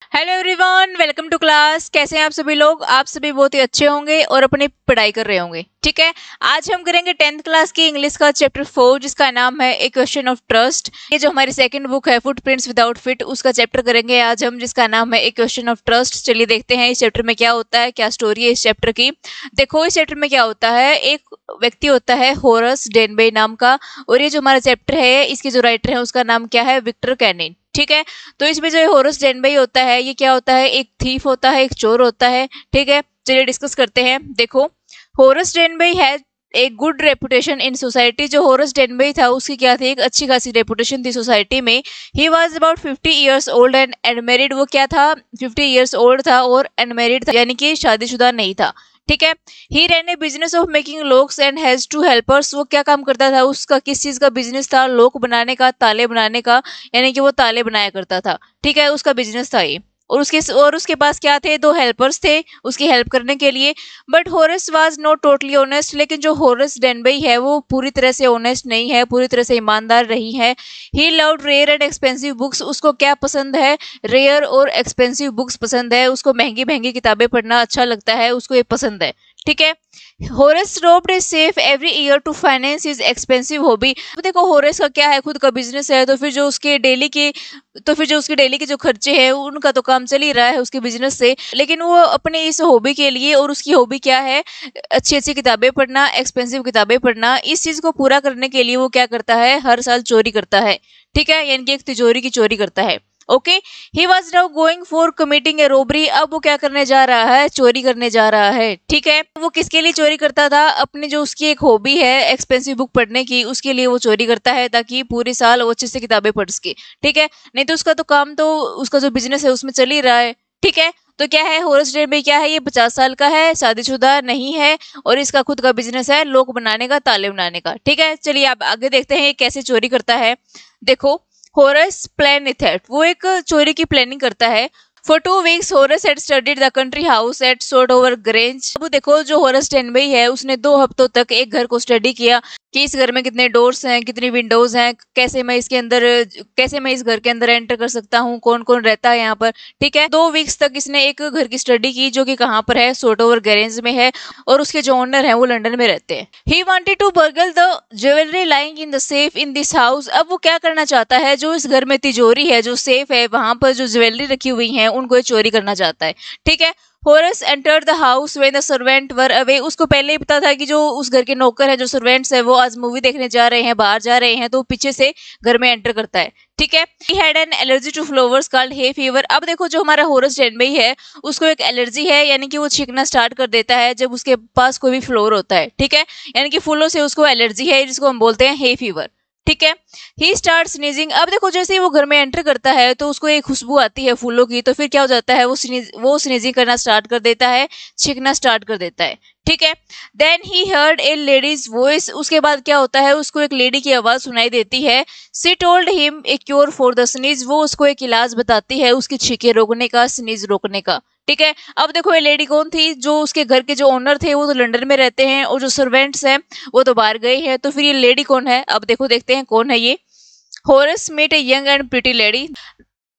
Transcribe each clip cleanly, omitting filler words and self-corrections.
Hello everyone, welcome to class. कैसे हैं आप सभी लोग? आप सभी बहुत ही अच्छे होंगे और अपनी पढ़ाई कर रहे होंगे। ठीक है, आज हम करेंगे 10th क्लास की इंग्लिश का चैप्टर 4 जिसका नाम है ए क्वेश्चन ऑफ ट्रस्ट। ये जो हमारी सेकंड बुक है फुटप्रिंट्स विदाउट फिट, उसका चैप्टर करेंगे आज हम जिसका नाम है ए क्वेश्चन ऑफ ट्रस्ट। चलिए देखते हैं इस चैप्टर में क्या होता है, क्या स्टोरी है इस चैप्टर की। देखो इस चैप्टर में क्या होता है, एक व्यक्ति होता है होरस डेनबे नाम का, और ये जो हमारा चैप्टर है इसके जो राइटर है उसका नाम क्या है, विक्टर कैनिन। ठीक है, तो इसमें जो होरस डेनबे होता है ये क्या होता है, एक थीफ होता है, एक चोर होता है। ठीक है, चलिए डिस्कस करते हैं। देखो होरस डेनबे है एक गुड रेपुटेशन इन सोसाइटी। जो होरस डेनबे था उसकी क्या थी, एक अच्छी खासी रेपुटेशन थी सोसाइटी में। He was about 50 years old and unmarried. वो क्या था, 50 ईयर्स ओल्ड था और अनमेरिड था, यानी कि शादीशुदा नहीं था। ठीक है, he ran a business of making locks and has two helpers. वो क्या काम करता था, उसका किस चीज का बिजनेस था, लॉक बनाने का, ताले बनाने का, यानी कि वो ताले बनाया करता था। ठीक है, उसका बिजनेस था ये। और उसके पास क्या थे, 2 हेल्पर्स थे उसकी हेल्प करने के लिए। But Horace was not totally honest. लेकिन जो होरस डेनबे है वो पूरी तरह से ऑनेस्ट नहीं है, पूरी तरह से ईमानदार नहीं है। He loved rare and expensive books. उसको क्या पसंद है, रेयर और एक्सपेंसिव बुक्स पसंद है। उसको महंगी महंगी किताबें पढ़ना अच्छा लगता है, उसको ये पसंद है। ठीक है, Horace robbed a safe every year to finance his expensive hobby. अब देखो होरेस का क्या है, खुद का बिजनेस है, तो फिर जो उसके डेली के जो खर्चे हैं उनका तो काम चल ही रहा है उसके बिजनेस से। लेकिन वो अपने इस हॉबी के लिए, और उसकी हॉबी क्या है, अच्छी अच्छी किताबें पढ़ना, एक्सपेंसिव किताबें पढ़ना, इस चीज को पूरा करने के लिए वो क्या करता है, हर साल चोरी करता है। ठीक है, यानी कि एक तिजोरी की चोरी करता है। Okay, he was now going for committing A robbery. अब वो क्या करने जा रहा है, चोरी करने जा रहा है। ठीक है, वो किसके लिए चोरी करता था, अपनी जो उसकी एक हॉबी है एक्सपेंसिव बुक पढ़ने की, उसके लिए वो चोरी करता है ताकि पूरे साल वो अच्छे से किताबें पढ़ सके। ठीक है, नहीं तो उसका तो काम तो उसका जो बिजनेस है उसमें चल ही रहा है। ठीक है, तो क्या है होरस डेनबे, क्या है ये 50 साल का है, शादीशुदा नहीं है, और इसका खुद का बिजनेस है लॉक बनाने का, ताले बनाने का। ठीक है, चलिए आप आगे देखते हैं ये कैसे चोरी करता है। देखो होरस प्लान इथेट, वो एक चोरी की प्लानिंग करता है। For 2 weeks Horace had studied the country house at Sotover Grange. अब देखो जो होरस डेनबे है उसने 2 हफ्तों तक एक घर को स्टडी किया कि इस घर में कितने डोर्स हैं, कितनी विंडोज हैं, कैसे मैं इस घर के अंदर एंटर कर सकता हूँ, कौन कौन रहता है यहाँ पर। ठीक है, 2 वीक्स तक इसने एक घर की स्टडी की जो कि कहाँ पर है, सोटोवर ग्रेंज में है, और उसके जो ओनर हैं वो लंदन में रहते हैं। He wanted to burgle the jewellery lying in the safe in this house. अब वो क्या करना चाहता है, जो इस घर में तिजोरी है, जो सेफ है, वहां पर जो ज्वेलरी रखी हुई है उनको ये चोरी करना चाहता है। ठीक है, Horace entered the house when the servant were away. उसको पहले ही पता था कि जो उस घर के नौकर है, जो सर्वेंट्स है, वो आज मूवी देखने जा रहे हैं, बाहर जा रहे हैं, तो पीछे से घर में एंटर करता है। ठीक है, he had an allergy to flowers called hay fever. अब देखो जो हमारा होरस डेनबे है उसको एक एलर्जी है, यानी कि वो छींकना स्टार्ट कर देता है जब उसके पास कोई भी फ्लोर होता है। ठीक है, यानी कि फूलों से उसको एलर्जी है, जिसको हम बोलते हैं हे फीवर। ठीक है, ही स्टार्ट स्नीजिंग। अब देखो जैसे ही वो घर में एंटर करता है तो उसको एक खुशबू आती है फूलों की, तो फिर क्या हो जाता है, वो स्नीजिंग करना स्टार्ट कर देता है, छींकना स्टार्ट कर देता है। ठीक है, then he heard a lady's voice. उसके बाद क्या होता है, उसको एक लेडी की आवाज सुनाई देती है। She told him a cure for the sneeze. वो उसको एक इलाज बताती है उसकी छींके रोकने का, स्नीज रोकने का। ठीक है, अब देखो ये लेडी कौन थी, जो उसके घर के जो ओनर थे वो तो लंदन में रहते हैं, और जो सर्वेंट्स हैं वो तो बाहर गए हैं। तो फिर ये लेडी कौन है, अब देखो देखते हैं कौन है ये। Horace met a young and pretty lady.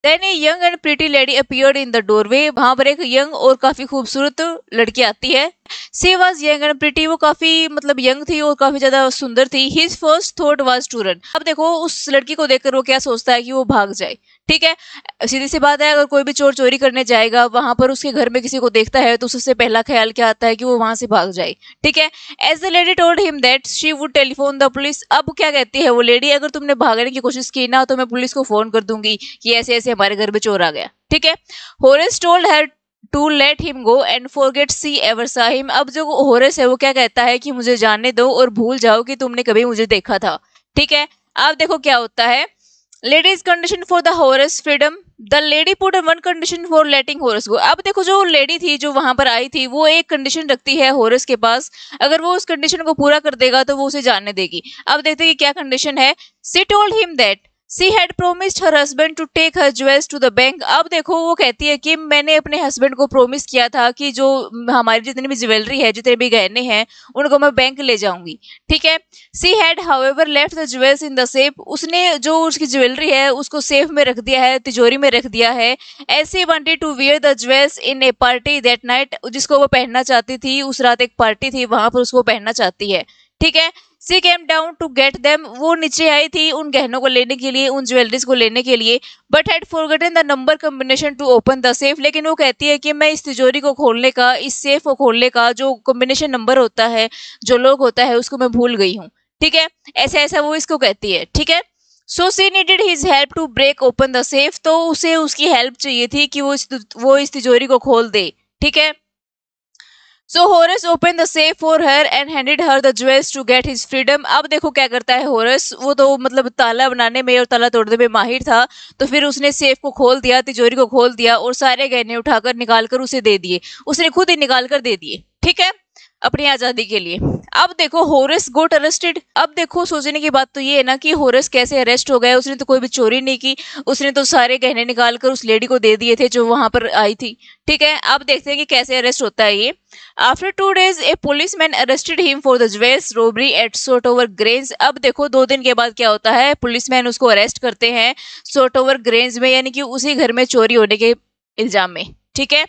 Then a young and pretty lady appeared in the doorway. वहां पर एक यंग और काफी खूबसूरत लड़की आती है। सी वॉज यंग एंड प्रिटी। वो काफी मतलब यंग थी और काफी ज्यादा सुंदर थी। His first thought was to run. अब देखो उस लड़की को देखकर वो क्या सोचता है कि वो भाग जाए। ठीक है, सीधी सी बात है, अगर कोई भी चोर चोरी करने जाएगा वहां पर उसके घर में किसी को देखता है तो उससे पहला ख्याल क्या आता है कि वो वहां से भाग जाए। ठीक है, as the lady told him that she would telephone the police. अब क्या कहती है वो लेडी, अगर तुमने भागने की कोशिश की ना तो मैं पुलिस को फोन कर दूंगी कि ऐसे ऐसे हमारे घर में चोर आ गया। ठीक है, Horace told her to let him go and forget she ever saw him. अब जो होरेस है वो क्या कहता है कि मुझे जाने दो और भूल जाओ कि तुमने कभी मुझे देखा था। ठीक है, अब देखो क्या होता है, lady's condition for the Horace freedom. The lady put one condition for letting Horace go. अब देखो जो लेडी थी जो वहां पर आई थी वो एक कंडीशन रखती है होरस के पास, अगर वो उस कंडीशन को पूरा कर देगा तो वो उसे जाने देगी। अब देखते हैं कि क्या कंडीशन है। She told him that she had promised her husband to take her jewels to the bank. अब देखो वो कहती है कि मैंने अपने हस्बैंड को प्रोमिस किया था कि जो हमारी जितनी भी ज्वेलरी है, जितने भी गहने हैं, उनको मैं बैंक ले जाऊंगी। ठीक है। She had however left the jewels in the safe. उसने जो उसकी ज्वेलरी है उसको सेफ में रख दिया है, तिजोरी में रख दिया है। As she wanted to wear the jewels in a party that night. जिसको वो पहनना चाहती थी, उस रात एक पार्टी थी, वहां पर उसको पहनना चाहती है। ठीक है। She came down to get them. वो नीचे आई थी उन गहनों को लेने के लिए, उन ज्वेलरीज को लेने के लिए। But had forgotten the number combination to open the safe. लेकिन वो कहती है कि मैं इस तिजोरी को खोलने का, इस सेफ को खोलने का जो कॉम्बिनेशन नंबर होता है, जो लोग होता है, उसको मैं भूल गई हूँ। ठीक है। ऐसा ऐसा वो इसको कहती है। ठीक है। So she needed his help to break open the safe. तो उसे उसकी हेल्प चाहिए थी कि वो इस तिजोरी को खोल दे। ठीक है। So Horace open the safe for her and handed her the jewels to get his freedom. अब देखो क्या करता है होरस, वो तो मतलब ताला बनाने में और ताला तोड़ने में माहिर था। तो फिर उसने सेफ को खोल दिया, तिजोरी को खोल दिया और सारे गहने उठाकर निकालकर उसे दे दिए। उसने खुद ही निकाल कर दे दिए। ठीक है। अपनी आजादी के लिए। अब देखो होरस गोट अरेस्टेड। अब देखो सोचने की बात तो ये है ना कि होरस कैसे अरेस्ट हो गया। उसने तो कोई भी चोरी नहीं की, उसने तो सारे गहने निकाल कर उस लेडी को दे दिए थे जो वहां पर आई थी। ठीक है। अब देखते हैं कि कैसे अरेस्ट होता है ये। After 2 days a policeman arrested him for the jewels robbery at Shotover Grange. अब देखो 2 दिन के बाद क्या होता है, पुलिसमैन उसको अरेस्ट करते हैं सोट ओवर ग्रेन्स में, यानी कि उसी घर में चोरी होने के इल्जाम में। ठीक है।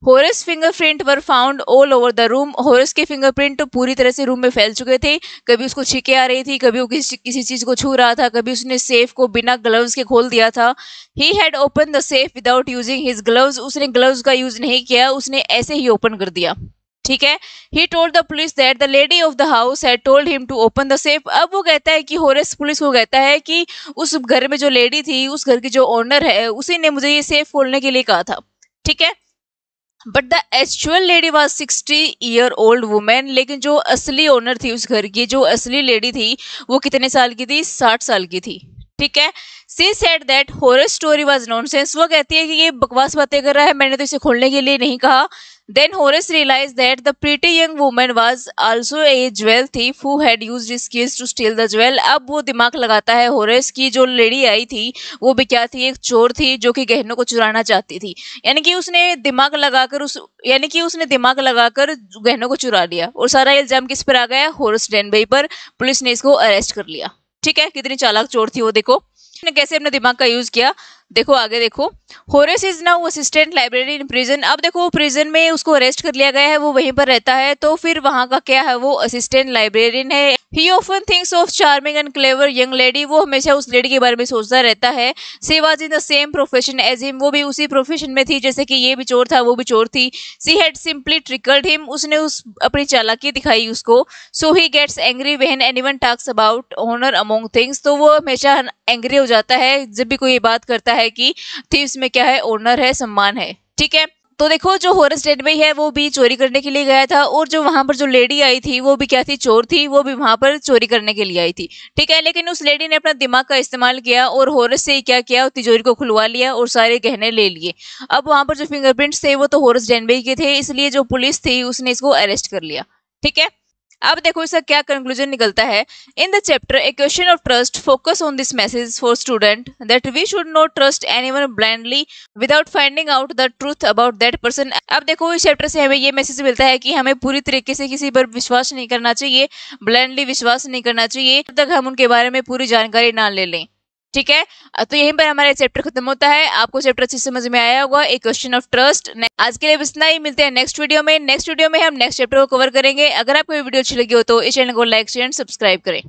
Horace fingerprint were found all over the room. Horace के फिंगरप्रिंट पूरी तरह से रूम में फैल चुके थे। कभी उसको छींके आ रही थी, कभी वो किसी चीज को छू रहा था, कभी उसने सेफ को बिना ग्लव्स के खोल दिया था। He had open the safe without using his gloves. उसने ग्लव्स का यूज नहीं किया, उसने ऐसे ही ओपन कर दिया। ठीक है। He told the police that the lady of the house had told him to open the safe. अब वो कहता है कि होरस पुलिस को कहता है कि उस घर में जो लेडी थी, उस घर की जो ओनर है, उसी ने मुझे ये सेफ खोलने के लिए कहा था। ठीक है। But the actual lady was 60-year-old women. लेकिन जो असली ओनर थी उस घर की, जो असली लेडी थी, वो कितने साल की थी? 60 साल की थी। ठीक है। She said that Horace story was nonsense. वो कहती है कि ये बकवास बातें कर रहा है, मैंने तो इसे खोलने के लिए नहीं कहा। Then Horace realise that the pretty young woman was also a jewel thief who had used his skills to steal the jewel. अब वो दिमाग लगाता है होरस की जो लेडी आई थी वो भी क्या थी? एक चोर थी जो कि गहनों को चुराना चाहती थी। यानी कि उसने दिमाग लगाकर गहनों को चुरा लिया। और सारा इल्जाम किस पर आ गया? होरस डेनबे पर। पुलिस ने इसको अरेस्ट कर लिया। ठीक है। कितनी चालाक चोर थी वो, देखो उसने कैसे अपने दिमाग का यूज किया। देखो आगे देखो। Horace is now assistant library in prison. अब देखो प्रिजन में उसको अरेस्ट कर लिया गया है, वो वहीं पर रहता है, तो फिर वहां का क्या है? वो असिस्टेंट लाइब्रेरियन है। ही often thinks of charming and clever young lady. वो हमेशा उस लेडी के बारे में सोचता रहता है। She was in the same profession as him. वो भी उसी प्रोफेशन में थी जैसे कि ये भी चोर था, वो भी चोर थी। She had simply trickled him. उसने उस अपनी चालाकी दिखाई उसको। So he gets angry when anyone talks about honour among things. तो वो हमेशा एंग्री हो जाता है जब भी कोई ये बात करता है कि थीव्स में क्या है? ऑनर है, सम्मान है। ठीक है। तो देखो जो होरस डेनबे है वो भी चोरी करने के लिए गया था, और जो वहां पर जो लेडी आई थी वो भी क्या थी? चोर थी। वो भी वहां पर चोरी करने के लिए आई थी। ठीक है। लेकिन उस लेडी ने अपना दिमाग का इस्तेमाल किया और होरस से क्या किया? तिजोरी को खुलवा लिया और सारे गहने ले लिए। अब वहां पर जो फिंगरप्रिंट्स थे वो तो होरस डेनबे के थे, इसलिए जो पुलिस थी उसने इसको अरेस्ट कर लिया। ठीक है। अब देखो इसका क्या कंक्लूजन निकलता है। In the chapter a question of trust focus on this message for student that we should not trust anyone blindly without finding out the truth about that person. अब देखो इस चैप्टर से हमें ये मैसेज मिलता है कि हमें पूरी तरीके से किसी पर विश्वास नहीं करना चाहिए, ब्लाइंडली विश्वास नहीं करना चाहिए जब तक हम उनके बारे में पूरी जानकारी ना ले लें। ठीक है। तो यहीं पर हमारा चैप्टर खत्म होता है। आपको चैप्टर अच्छी समझ में आया होगा, एक क्वेश्चन ऑफ ट्रस्ट। आज के लिए बस इतना ही, मिलते हैं नेक्स्ट वीडियो में। नेक्स्ट वीडियो में हम नेक्स्ट चैप्टर को कवर करेंगे। अगर आपको ये वीडियो अच्छी लगी हो तो इस चैनल को लाइक शेयर एंड सब्सक्राइब करें।